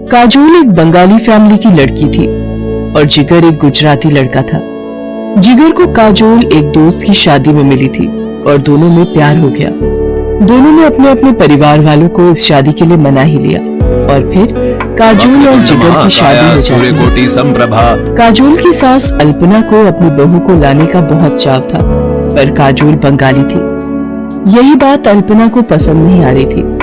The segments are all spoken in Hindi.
काजोल एक बंगाली फैमिली की लड़की थी और जिगर एक गुजराती लड़का था। जिगर को काजोल एक दोस्त की शादी में मिली थी और दोनों में प्यार हो गया। दोनों ने अपने अपने परिवार वालों को इस शादी के लिए मना ही लिया और फिर काजोल और जिगर की शादी हो जाती है। काजोल की सास अल्पना को अपनी बहू को लाने का बहुत चाव था, पर काजोल बंगाली थी। यही बात अल्पना को पसंद नहीं आ रही थी।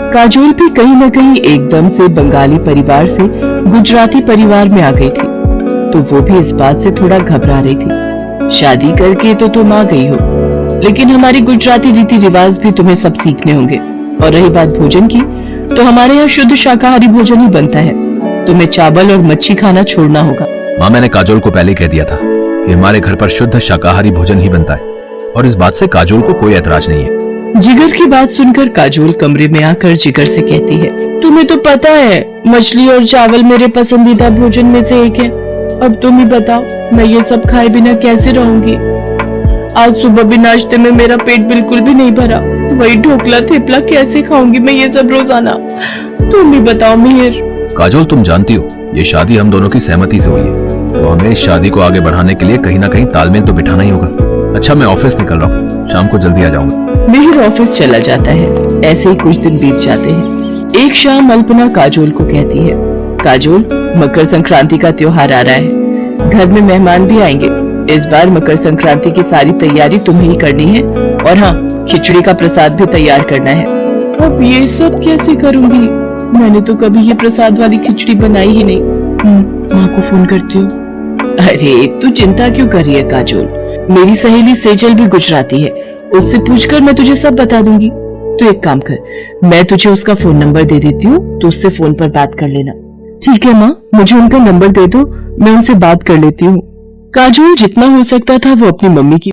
काजोल भी कहीं न कहीं एकदम से बंगाली परिवार से गुजराती परिवार में आ गई थी, तो वो भी इस बात से थोड़ा घबरा रही थी। शादी करके तो तुम आ गई हो, लेकिन हमारी गुजराती रीति रिवाज भी तुम्हें सब सीखने होंगे। और रही बात भोजन की, तो हमारे यहाँ शुद्ध शाकाहारी भोजन ही बनता है। तुम्हें चावल और मच्छी खाना छोड़ना होगा। माँ, मैंने काजोल को पहले कह दिया था कि हमारे घर पर शुद्ध शाकाहारी भोजन ही बनता है और इस बात से काजोल को कोई ऐतराज नहीं है। जिगर की बात सुनकर काजोल कमरे में आकर जिगर से कहती है, तुम्हें तो पता है मछली और चावल मेरे पसंदीदा भोजन में से एक है। अब तुम ही बताओ, मैं ये सब खाए बिना कैसे रहूंगी? आज सुबह भी नाश्ते में मेरा पेट बिल्कुल भी नहीं भरा। वही ढोकला थेपला कैसे खाऊंगी मैं ये सब रोजाना? तुम ही बताओ मिहिर। काजोल, तुम जानती हो ये शादी हम दोनों की सहमति से हुई है, तो हमें इस शादी को आगे बढ़ाने के लिए कहीं ना कहीं तालमेल तो बिठाना ही होगा। अच्छा, मैं ऑफिस निकल रहा हूँ, शाम को जल्दी आ जाऊंगा। मिहिर ऑफिस चला जाता है। ऐसे ही कुछ दिन बीत जाते हैं। एक शाम अल्पना काजोल को कहती है, काजोल, मकर संक्रांति का त्योहार आ रहा है, घर में मेहमान भी आएंगे। इस बार मकर संक्रांति की सारी तैयारी तुम्हें ही करनी है और हाँ, खिचड़ी का प्रसाद भी तैयार करना है। अब ये सब कैसे करूंगी? मैंने तो कभी ये प्रसाद वाली खिचड़ी बनाई ही नहीं। माँ को फोन करती हूँ। अरे तू चिंता क्यों कर रही है काजोल? मेरी सहेली सेजल भी गुजराती है, उससे पूछकर मैं तुझे सब बता दूंगी। तो एक काम कर, मैं तुझे उसका फोन नंबर दे देती हूँ, तो उससे फोन पर बात कर लेना। ठीक है माँ, मुझे उनका नंबर दे दो, मैं उनसे बात कर लेती हूँ। काजोल जितना हो सकता था वो अपनी मम्मी की